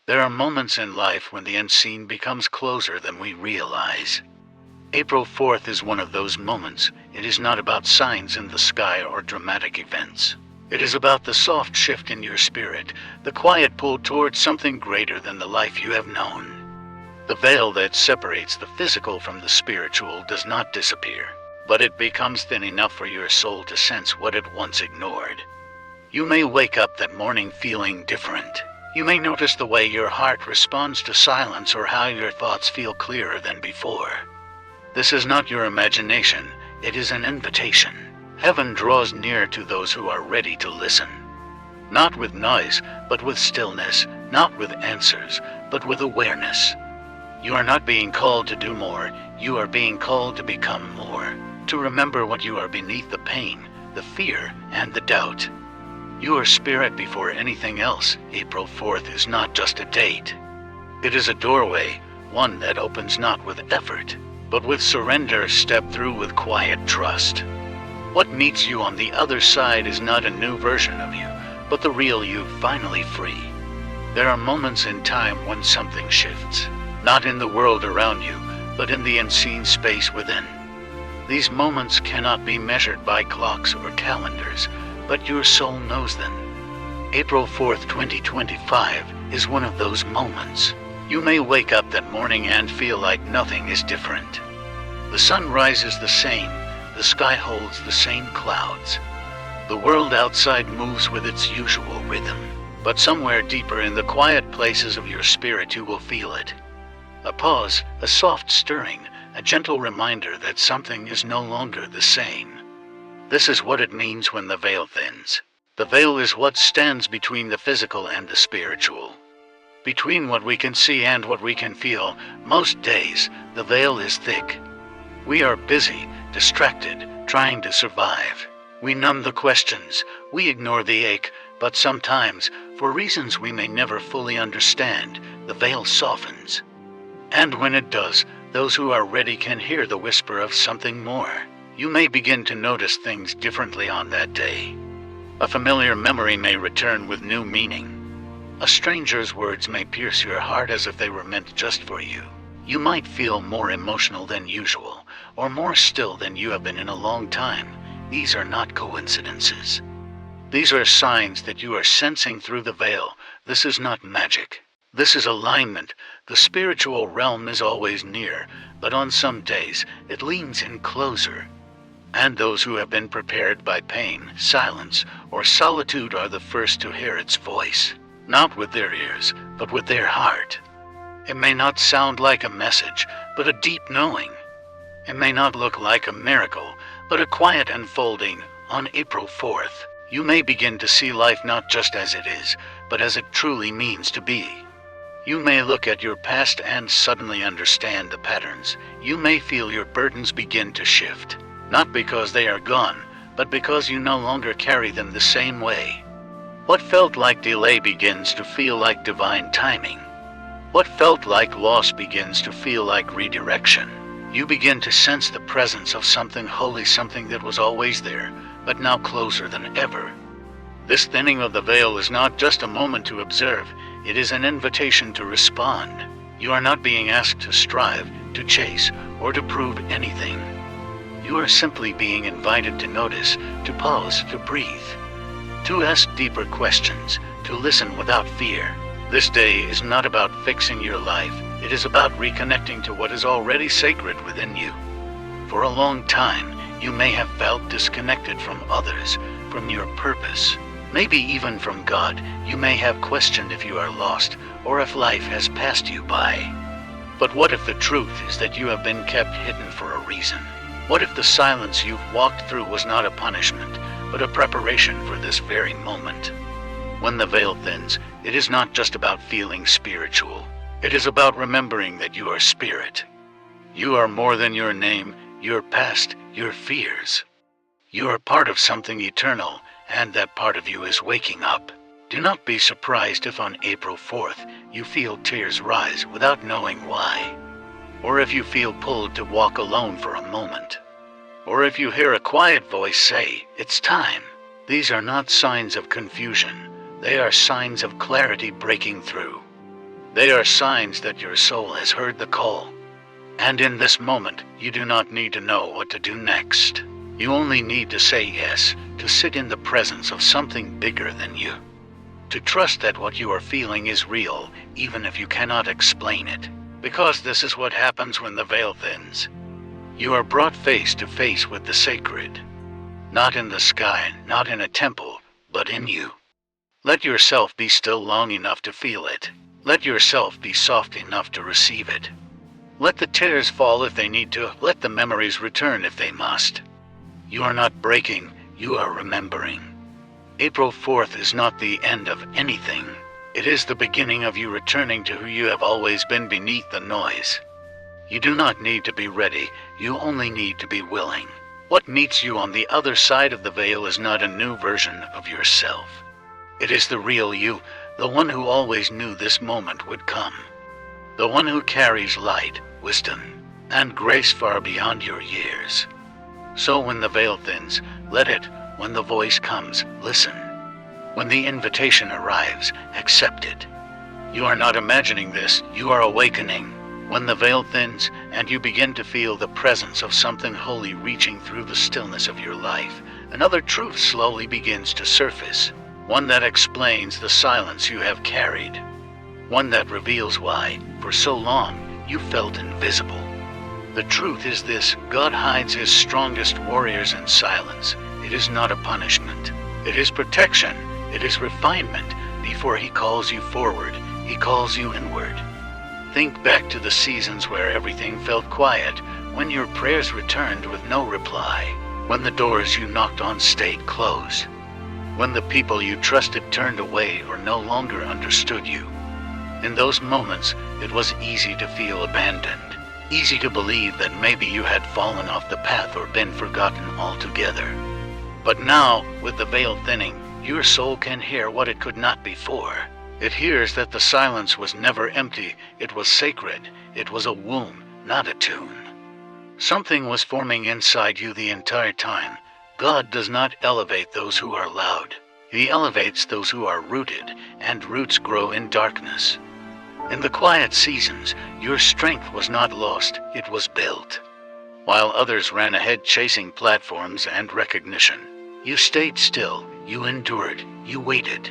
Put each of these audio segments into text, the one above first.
There are moments in life when the unseen becomes closer than we realize. April 4th is one of those moments. It is not about signs in the sky or dramatic events. It is about the soft shift in your spirit, the quiet pull towards something greater than the life you have known. The veil that separates the physical from the spiritual does not disappear, but it becomes thin enough for your soul to sense what it once ignored. You may wake up that morning feeling different. You may notice the way your heart responds to silence or how your thoughts feel clearer than before. This is not your imagination, it is an invitation. Heaven draws near to those who are ready to listen. Not with noise, but with stillness, not with answers, but with awareness. You are not being called to do more, you are being called to become more, to remember what you are beneath the pain, the fear, and the doubt. You are spirit before anything else. April 4th is not just a date. It is a doorway, one that opens not with effort, but with surrender, step through with quiet trust. What meets you on the other side is not a new version of you, but the real you finally free. There are moments in time when something shifts, not in the world around you, but in the unseen space within. These moments cannot be measured by clocks or calendars, but your soul knows them. April 4th, 2025 is one of those moments. You may wake up that morning and feel like nothing is different. The sun rises the same, the sky holds the same clouds. The world outside moves with its usual rhythm, but somewhere deeper in the quiet places of your spirit you will feel it. A pause, a soft stirring, a gentle reminder that something is no longer the same. This is what it means when the veil thins. The veil is what stands between the physical and the spiritual. Between what we can see and what we can feel, most days, the veil is thick. We are busy, distracted, trying to survive. We numb the questions, we ignore the ache, but sometimes, for reasons we may never fully understand, the veil softens. And when it does, those who are ready can hear the whisper of something more. You may begin to notice things differently on that day. A familiar memory may return with new meaning. A stranger's words may pierce your heart as if they were meant just for you. You might feel more emotional than usual, or more still than you have been in a long time. These are not coincidences. These are signs that you are sensing through the veil. This is not magic. This is alignment. The spiritual realm is always near, but on some days it leans in closer. And those who have been prepared by pain, silence, or solitude are the first to hear its voice, not with their ears, but with their heart. It may not sound like a message, but a deep knowing. It may not look like a miracle, but a quiet unfolding. On April 4th, you may begin to see life not just as it is, but as it truly means to be. You may look at your past and suddenly understand the patterns. You may feel your burdens begin to shift. Not because they are gone, but because you no longer carry them the same way. What felt like delay begins to feel like divine timing. What felt like loss begins to feel like redirection. You begin to sense the presence of something holy, something that was always there, but now closer than ever. This thinning of the veil is not just a moment to observe, it is an invitation to respond. You are not being asked to strive, to chase, or to prove anything. You are simply being invited to notice, to pause, to breathe, to ask deeper questions, to listen without fear. This day is not about fixing your life, it is about reconnecting to what is already sacred within you. For a long time, you may have felt disconnected from others, from your purpose, maybe even from God. You may have questioned if you are lost, or if life has passed you by. But what if the truth is that you have been kept hidden for a reason? What if the silence you've walked through was not a punishment, but a preparation for this very moment? When the veil thins, it is not just about feeling spiritual. It is about remembering that you are spirit. You are more than your name, your past, your fears. You are part of something eternal, and that part of you is waking up. Do not be surprised if on April 4th you feel tears rise without knowing why. Or if you feel pulled to walk alone for a moment. Or if you hear a quiet voice say, "It's time." These are not signs of confusion. They are signs of clarity breaking through. They are signs that your soul has heard the call. And in this moment, you do not need to know what to do next. You only need to say yes, to sit in the presence of something bigger than you. To trust that what you are feeling is real, even if you cannot explain it. Because this is what happens when the veil thins. You are brought face to face with the sacred. Not in the sky, not in a temple, but in you. Let yourself be still long enough to feel it. Let yourself be soft enough to receive it. Let the tears fall if they need to. Let the memories return if they must. You are not breaking, you are remembering. April 4th is not the end of anything. It is the beginning of you returning to who you have always been beneath the noise. You do not need to be ready, you only need to be willing. What meets you on the other side of the veil is not a new version of yourself. It is the real you, the one who always knew this moment would come. The one who carries light, wisdom, and grace far beyond your years. So when the veil thins, let it. When the voice comes, listen. When the invitation arrives, accept it. You are not imagining this, you are awakening. When the veil thins, and you begin to feel the presence of something holy reaching through the stillness of your life, another truth slowly begins to surface. One that explains the silence you have carried. One that reveals why, for so long, you felt invisible. The truth is this: God hides his strongest warriors in silence. It is not a punishment. It is protection. It is refinement. Before he calls you forward, he calls you inward. Think back to the seasons where everything felt quiet, when your prayers returned with no reply, when the doors you knocked on stayed closed, when the people you trusted turned away or no longer understood you. In those moments, it was easy to feel abandoned, easy to believe that maybe you had fallen off the path or been forgotten altogether. But now, with the veil thinning, your soul can hear what it could not before. It hears that the silence was never empty, it was sacred, it was a womb, not a tomb. Something was forming inside you the entire time. God does not elevate those who are loud. He elevates those who are rooted, and roots grow in darkness. In the quiet seasons, your strength was not lost, it was built. While others ran ahead chasing platforms and recognition, you stayed still, you endured, you waited.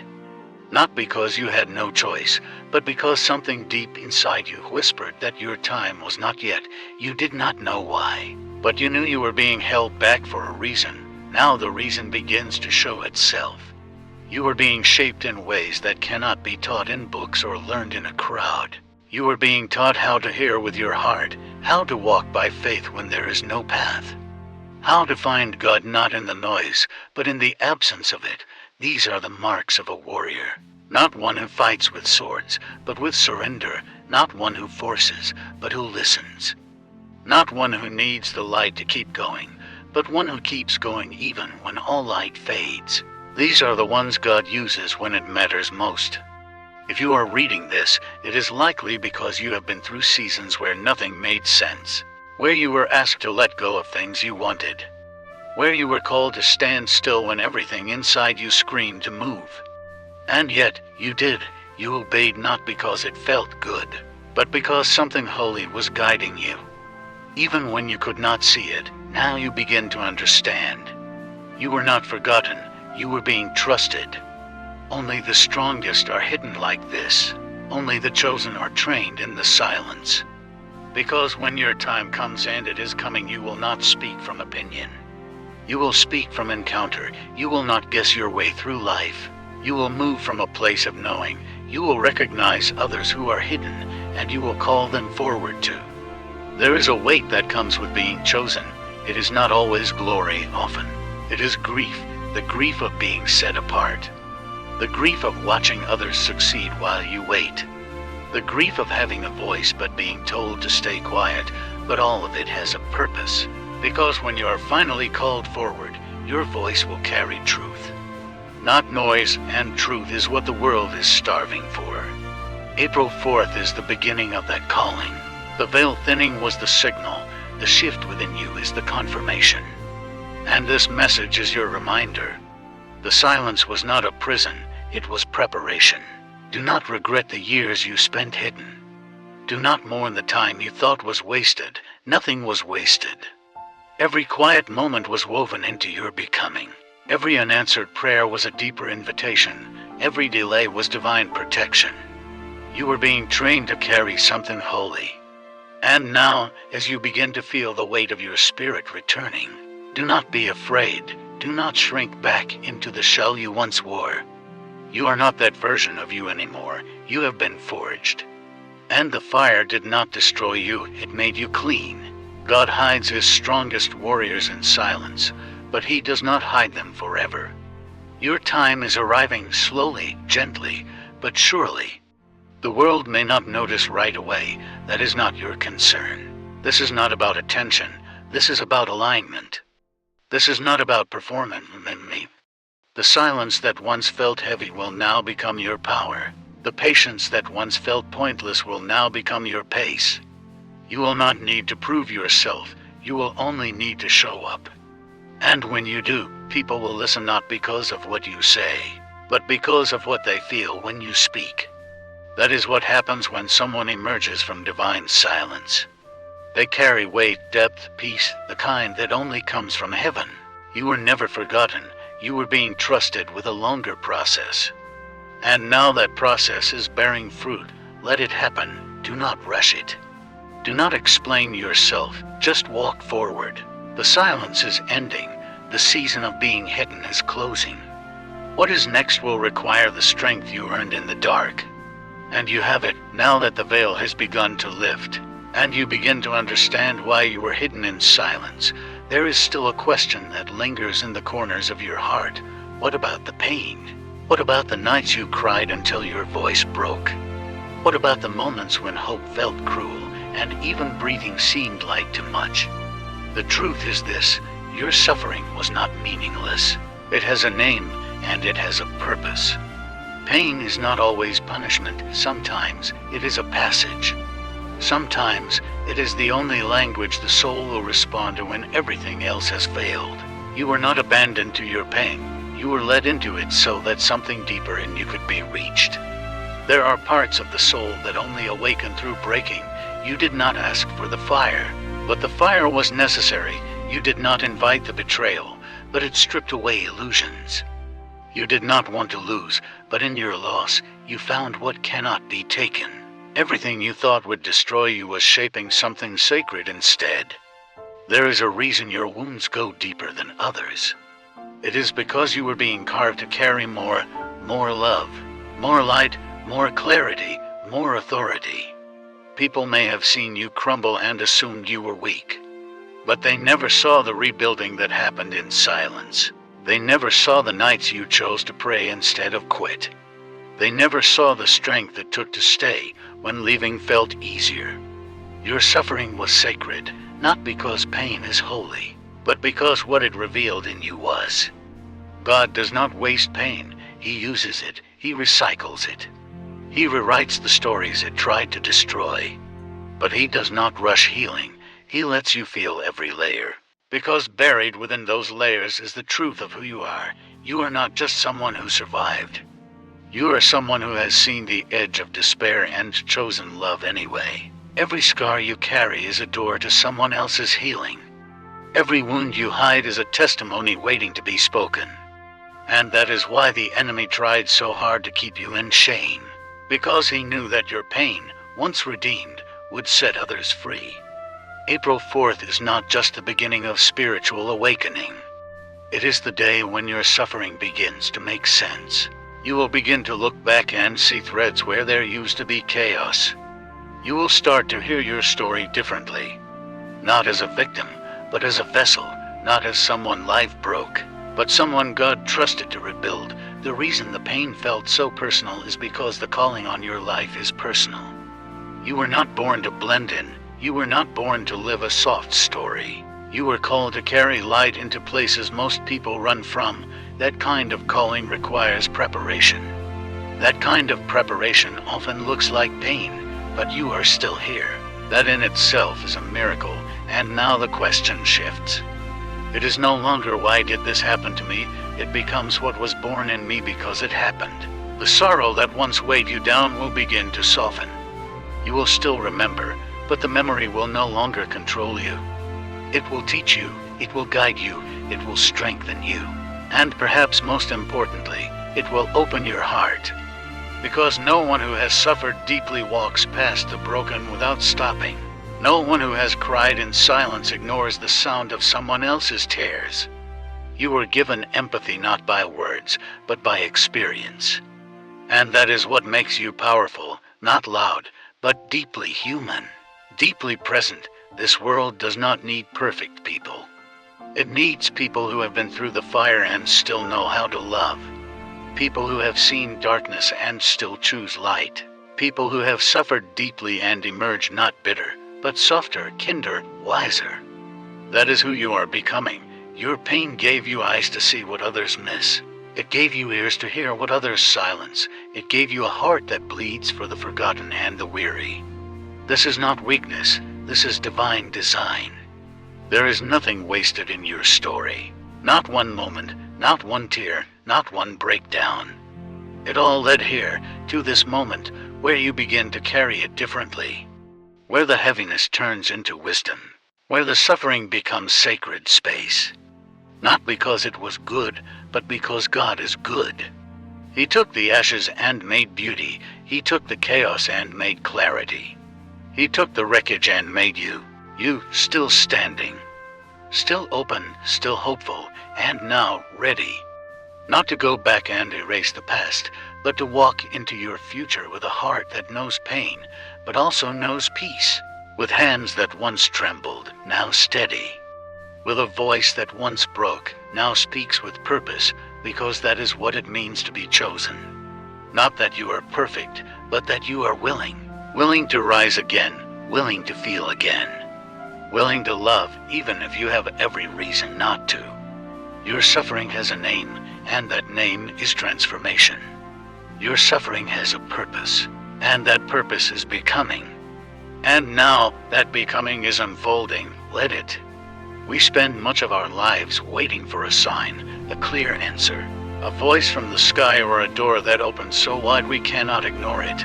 Not because you had no choice, but because something deep inside you whispered that your time was not yet. You did not know why, but you knew you were being held back for a reason. Now the reason begins to show itself. You are being shaped in ways that cannot be taught in books or learned in a crowd. You are being taught how to hear with your heart, how to walk by faith when there is no path, how to find God not in the noise, but in the absence of it. These are the marks of a warrior. Not one who fights with swords, but with surrender. Not one who forces, but who listens. Not one who needs the light to keep going, but one who keeps going even when all light fades. These are the ones God uses when it matters most. If you are reading this, it is likely because you have been through seasons where nothing made sense, where you were asked to let go of things you wanted, where you were called to stand still when everything inside you screamed to move. And yet, you did. You obeyed not because it felt good, but because something holy was guiding you. Even when you could not see it, now you begin to understand. You were not forgotten, you were being trusted. Only the strongest are hidden like this. Only the chosen are trained in the silence. Because when your time comes, and it is coming, you will not speak from opinion. You will speak from encounter. You will not guess your way through life. You will move from a place of knowing. You will recognize others who are hidden, and you will call them forward too. There is a weight that comes with being chosen. It is not always glory, often. It is grief, the grief of being set apart. The grief of watching others succeed while you wait. The grief of having a voice but being told to stay quiet, but all of it has a purpose. Because when you are finally called forward, your voice will carry truth. Not noise, and truth is what the world is starving for. April 4th is the beginning of that calling. The veil thinning was the signal. The shift within you is the confirmation. And this message is your reminder. The silence was not a prison, it was preparation. Do not regret the years you spent hidden. Do not mourn the time you thought was wasted. Nothing was wasted. Every quiet moment was woven into your becoming. Every unanswered prayer was a deeper invitation. Every delay was divine protection. You were being trained to carry something holy. And now, as you begin to feel the weight of your spirit returning, do not be afraid. Do not shrink back into the shell you once wore. You are not that version of you anymore. You have been forged. And the fire did not destroy you, it made you clean. God hides his strongest warriors in silence, but he does not hide them forever. Your time is arriving slowly, gently, but surely. The world may not notice right away. That is not your concern. This is not about attention. This is about alignment. This is not about performance. The silence that once felt heavy will now become your power. The patience that once felt pointless will now become your pace. You will not need to prove yourself. You will only need to show up. And when you do, people will listen not because of what you say, but because of what they feel when you speak. That is what happens when someone emerges from divine silence. They carry weight, depth, peace, the kind that only comes from heaven. You were never forgotten. You were being trusted with a longer process. And now that process is bearing fruit. Let it happen. Do not rush it. Do not explain yourself. Just walk forward. The silence is ending. The season of being hidden is closing. What is next will require the strength you earned in the dark. And you have it now that the veil has begun to lift. And you begin to understand why you were hidden in silence. There is still a question that lingers in the corners of your heart. What about the pain? What about the nights you cried until your voice broke? What about the moments when hope felt cruel and even breathing seemed like too much? The truth is this: your suffering was not meaningless. It has a name and it has a purpose. Pain is not always punishment. Sometimes it is a passage. Sometimes it is the only language the soul will respond to when everything else has failed. You were not abandoned to your pain. You were led into it so that something deeper in you could be reached. There are parts of the soul that only awaken through breaking. You did not ask for the fire, but the fire was necessary. You did not invite the betrayal, but it stripped away illusions. You did not want to lose, but in your loss, you found what cannot be taken. Everything you thought would destroy you was shaping something sacred instead. There is a reason your wounds go deeper than others. It is because you were being carved to carry more love, more light, more clarity, more authority. People may have seen you crumble and assumed you were weak, but they never saw the rebuilding that happened in silence. They never saw the nights you chose to pray instead of quit. They never saw the strength it took to stay when leaving felt easier. Your suffering was sacred, not because pain is holy, but because what it revealed in you was. God does not waste pain. He uses it. He recycles it. He rewrites the stories it tried to destroy. But he does not rush healing. He lets you feel every layer. Because buried within those layers is the truth of who you are. You are not just someone who survived. You are someone who has seen the edge of despair and chosen love anyway. Every scar you carry is a door to someone else's healing. Every wound you hide is a testimony waiting to be spoken. And that is why the enemy tried so hard to keep you in shame. Because he knew that your pain, once redeemed, would set others free. April 4th is not just the beginning of spiritual awakening. It is the day when your suffering begins to make sense. You will begin to look back and see threads where there used to be chaos. You will start to hear your story differently. Not as a victim, but as a vessel. Not as someone life broke, but someone God trusted to rebuild. The reason the pain felt so personal is because the calling on your life is personal. You were not born to blend in. You were not born to live a soft story. You were called to carry light into places most people run from. That kind of calling requires preparation. That kind of preparation often looks like pain, but you are still here. That in itself is a miracle, and now the question shifts. It is no longer why did this happen to me, it becomes what was born in me because it happened. The sorrow that once weighed you down will begin to soften. You will still remember, but the memory will no longer control you. It will teach you, it will guide you, it will strengthen you. And perhaps most importantly, it will open your heart. Because no one who has suffered deeply walks past the broken without stopping. No one who has cried in silence ignores the sound of someone else's tears. You were given empathy not by words, but by experience. And that is what makes you powerful, not loud, but deeply human. Deeply present. This world does not need perfect people. It needs people who have been through the fire and still know how to love. People who have seen darkness and still choose light. People who have suffered deeply and emerge not bitter, but softer, kinder, wiser. That is who you are becoming. Your pain gave you eyes to see what others miss. It gave you ears to hear what others silence. It gave you a heart that bleeds for the forgotten and the weary. This is not weakness. This is divine design. There is nothing wasted in your story. Not one moment, not one tear, not one breakdown. It all led here, to this moment, where you begin to carry it differently. Where the heaviness turns into wisdom. Where the suffering becomes sacred space. Not because it was good, but because God is good. He took the ashes and made beauty. He took the chaos and made clarity. He took the wreckage and made you. You still standing. Still open, still hopeful, and now ready. Not to go back and erase the past, but to walk into your future with a heart that knows pain, but also knows peace. With hands that once trembled, now steady. With a voice that once broke, now speaks with purpose, because that is what it means to be chosen. Not that you are perfect, but that you are willing. Willing to rise again, willing to feel again. Willing to love, even if you have every reason not to. Your suffering has a name, and that name is transformation. Your suffering has a purpose, and that purpose is becoming. And now that becoming is unfolding. Let it. We spend much of our lives waiting for a sign, a clear answer, a voice from the sky or a door that opens so wide we cannot ignore it.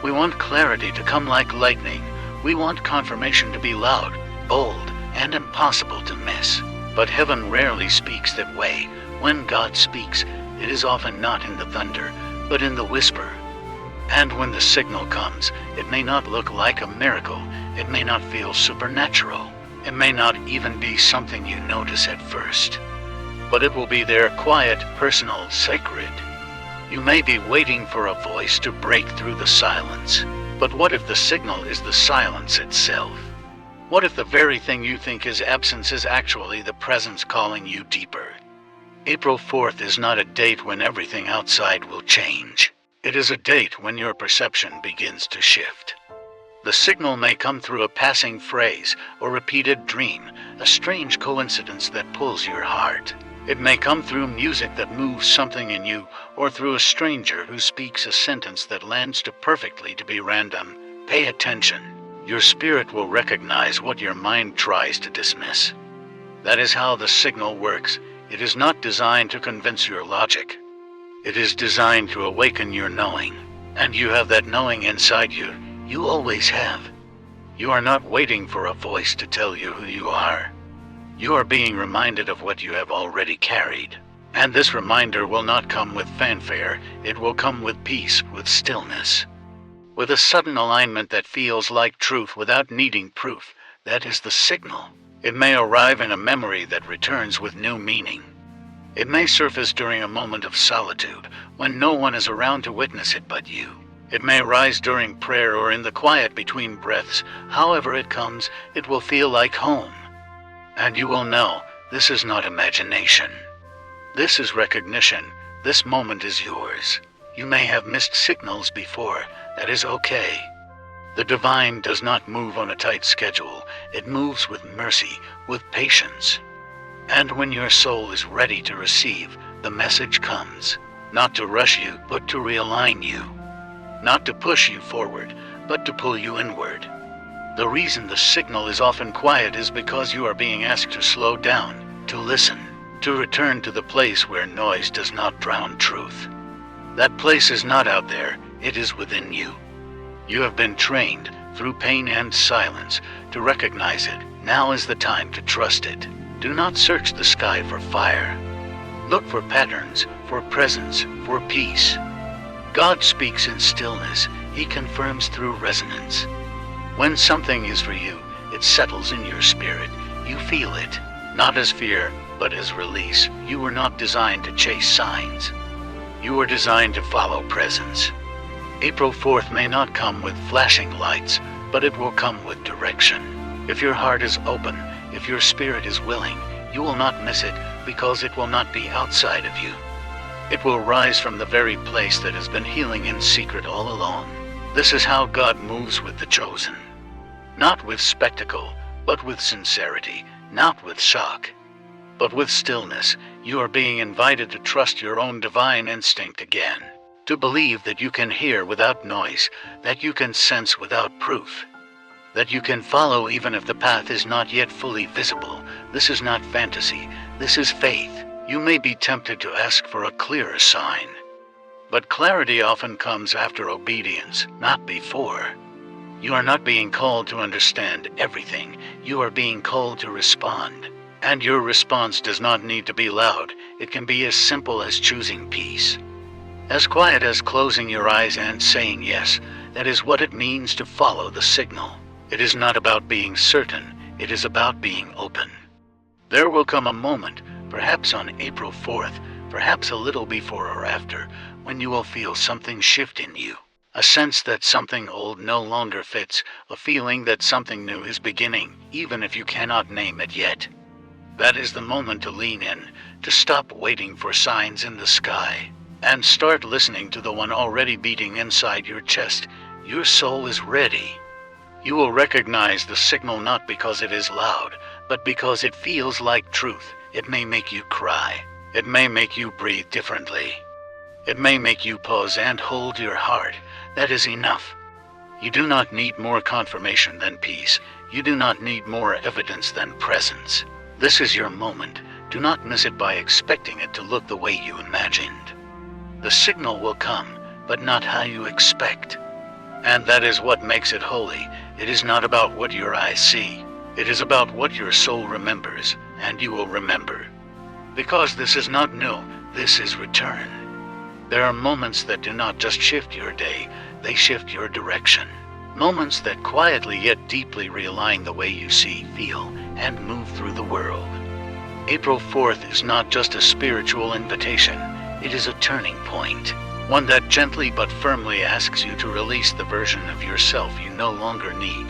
We want clarity to come like lightning. We want confirmation to be loud, bold, and impossible to miss. But heaven rarely speaks that way. When God speaks, it is often not in the thunder, but in the whisper. And when the signal comes, it may not look like a miracle. It may not feel supernatural. It may not even be something you notice at first. But it will be there, quiet, personal, sacred. You may be waiting for a voice to break through the silence. But what if the signal is the silence itself? What if the very thing you think is absence is actually the presence calling you deeper? April 4th is not a date when everything outside will change. It is a date when your perception begins to shift. The signal may come through a passing phrase, or repeated dream, a strange coincidence that pulls your heart. It may come through music that moves something in you, or through a stranger who speaks a sentence that lands too perfectly to be random. Pay attention. Your spirit will recognize what your mind tries to dismiss. That is how the signal works. It is not designed to convince your logic. It is designed to awaken your knowing. And you have that knowing inside you. You always have. You are not waiting for a voice to tell you who you are. You are being reminded of what you have already carried. And this reminder will not come with fanfare. It will come with peace, with stillness. With a sudden alignment that feels like truth without needing proof. That is the signal. It may arrive in a memory that returns with new meaning. It may surface during a moment of solitude, when no one is around to witness it but you. It may rise during prayer or in the quiet between breaths. However it comes, it will feel like home. And you will know, this is not imagination. This is recognition. This moment is yours. You may have missed signals before. That is okay. The divine does not move on a tight schedule. It moves with mercy, with patience. And when your soul is ready to receive, the message comes. Not to rush you, but to realign you. Not to push you forward, but to pull you inward. The reason the signal is often quiet is because you are being asked to slow down, to listen, to return to the place where noise does not drown truth. That place is not out there, it is within you. You have been trained, through pain and silence, to recognize it. Now is the time to trust it. Do not search the sky for fire. Look for patterns, for presence, for peace. God speaks in stillness. He confirms through resonance. When something is for you, it settles in your spirit. You feel it, not as fear, but as release. You were not designed to chase signs. You were designed to follow presence. April 4th may not come with flashing lights, but it will come with direction. If your heart is open, if your spirit is willing, you will not miss it, because it will not be outside of you. It will rise from the very place that has been healing in secret all along. This is how God moves with the chosen. Not with spectacle, but with sincerity. Not with shock, but with stillness. You are being invited to trust your own divine instinct again. To believe that you can hear without noise, that you can sense without proof, that you can follow even if the path is not yet fully visible. This is not fantasy, this is faith. You may be tempted to ask for a clearer sign, but clarity often comes after obedience, not before. You are not being called to understand everything, you are being called to respond. And your response does not need to be loud, it can be as simple as choosing peace. As quiet as closing your eyes and saying yes. That is what it means to follow the signal. It is not about being certain, it is about being open. There will come a moment, perhaps on April 4th, perhaps a little before or after, when you will feel something shift in you. A sense that something old no longer fits, a feeling that something new is beginning, even if you cannot name it yet. That is the moment to lean in, to stop waiting for signs in the sky, and start listening to the one already beating inside your chest. Your soul is ready. You will recognize the signal not because it is loud, but because it feels like truth. It may make you cry. It may make you breathe differently. It may make you pause and hold your heart. That is enough. You do not need more confirmation than peace. You do not need more evidence than presence. This is your moment. Do not miss it by expecting it to look the way you imagined. The signal will come, but not how you expect. And that is what makes it holy. It is not about what your eyes see. It is about what your soul remembers, and you will remember. Because this is not new, this is return. There are moments that do not just shift your day, they shift your direction. Moments that quietly yet deeply realign the way you see, feel, and move through the world. April 4th is not just a spiritual invitation. It is a turning point, one that gently but firmly asks you to release the version of yourself you no longer need.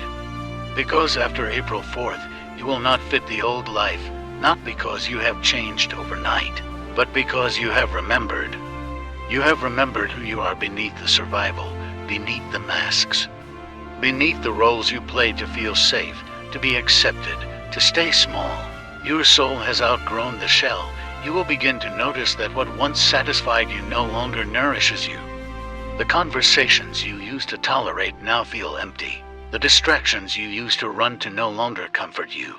Because after April 4th, you will not fit the old life, not because you have changed overnight, but because you have remembered. You have remembered who you are beneath the survival, beneath the masks, beneath the roles you played to feel safe, to be accepted, to stay small. Your soul has outgrown the shell. You will begin to notice that what once satisfied you no longer nourishes you. The conversations you used to tolerate now feel empty. The distractions you used to run to no longer comfort you.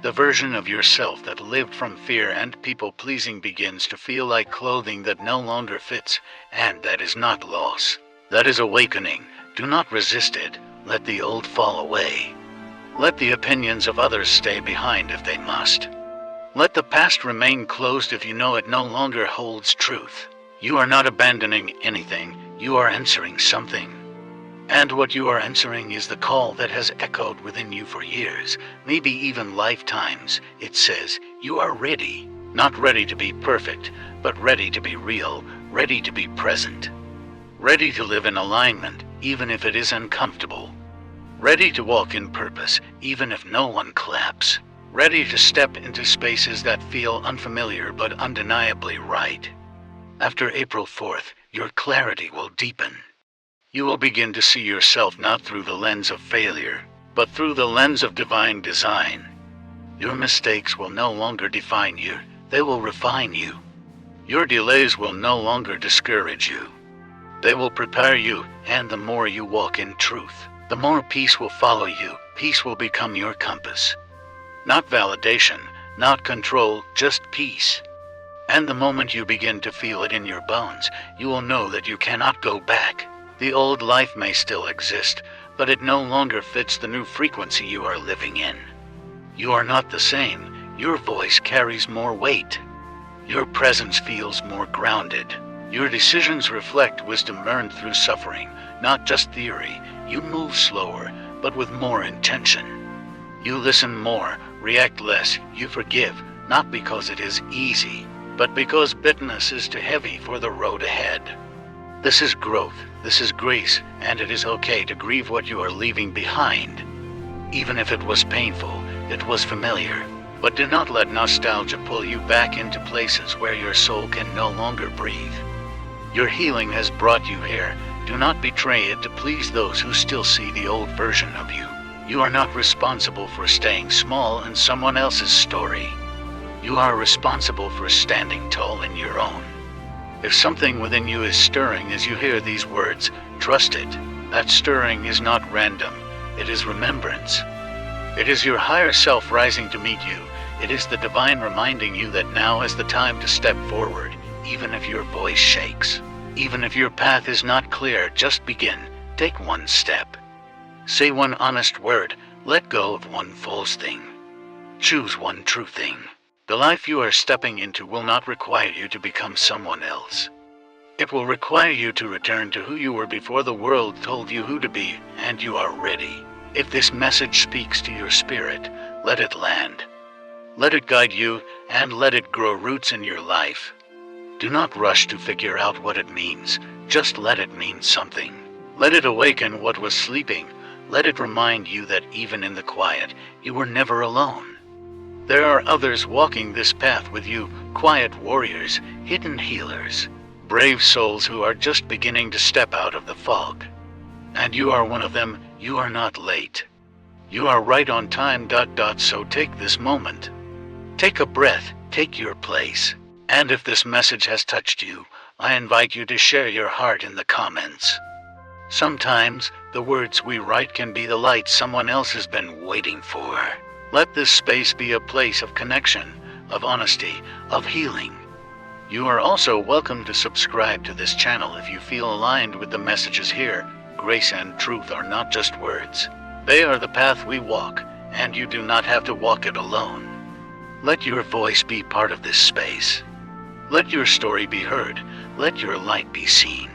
The version of yourself that lived from fear and people-pleasing begins to feel like clothing that no longer fits, and that is not loss. That is awakening. Do not resist it. Let the old fall away. Let the opinions of others stay behind if they must. Let the past remain closed if you know it no longer holds truth. You are not abandoning anything, you are answering something. And what you are answering is the call that has echoed within you for years, maybe even lifetimes. It says, you are ready. Not ready to be perfect, but ready to be real, ready to be present. Ready to live in alignment, even if it is uncomfortable. Ready to walk in purpose, even if no one claps. Ready to step into spaces that feel unfamiliar but undeniably right. After April 4th, your clarity will deepen. You will begin to see yourself not through the lens of failure, but through the lens of divine design. Your mistakes will no longer define you, they will refine you. Your delays will no longer discourage you. They will prepare you, and the more you walk in truth, the more peace will follow you. Peace will become your compass. Not validation, not control, just peace. And the moment you begin to feel it in your bones, you will know that you cannot go back. The old life may still exist, but it no longer fits the new frequency you are living in. You are not the same. Your voice carries more weight. Your presence feels more grounded. Your decisions reflect wisdom learned through suffering, not just theory. You move slower, but with more intention. You listen more, react less, you forgive, not because it is easy, but because bitterness is too heavy for the road ahead. This is growth, this is grace, and it is okay to grieve what you are leaving behind. Even if it was painful, it was familiar. But do not let nostalgia pull you back into places where your soul can no longer breathe. Your healing has brought you here. Do not betray it to please those who still see the old version of you. You are not responsible for staying small in someone else's story. You are responsible for standing tall in your own. If something within you is stirring as you hear these words, trust it. That stirring is not random. It is remembrance. It is your higher self rising to meet you. It is the divine reminding you that now is the time to step forward, even if your voice shakes. Even if your path is not clear, just begin. Take one step. Say one honest word. Let go of one false thing. Choose one true thing. The life you are stepping into will not require you to become someone else. It will require you to return to who you were before the world told you who to be, and you are ready. If this message speaks to your spirit, let it land. Let it guide you, and let it grow roots in your life. Do not rush to figure out what it means. Just let it mean something. Let it awaken what was sleeping. Let it remind you that even in the quiet, you were never alone. There are others walking this path with you, quiet warriors, hidden healers, brave souls who are just beginning to step out of the fog. And you are one of them. You are not late. You are right on time. So take this moment. Take a breath. Take your place. And if this message has touched you, I invite you to share your heart in the comments. Sometimes the words we write can be the light someone else has been waiting for. Let this space be a place of connection, of honesty, of healing. You are also welcome to subscribe to this channel if you feel aligned with the messages here. Grace and truth are not just words. They are the path we walk, and you do not have to walk it alone. Let your voice be part of this space. Let your story be heard. Let your light be seen.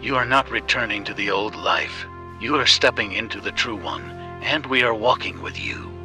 You are not returning to the old life. You are stepping into the true one, and we are walking with you.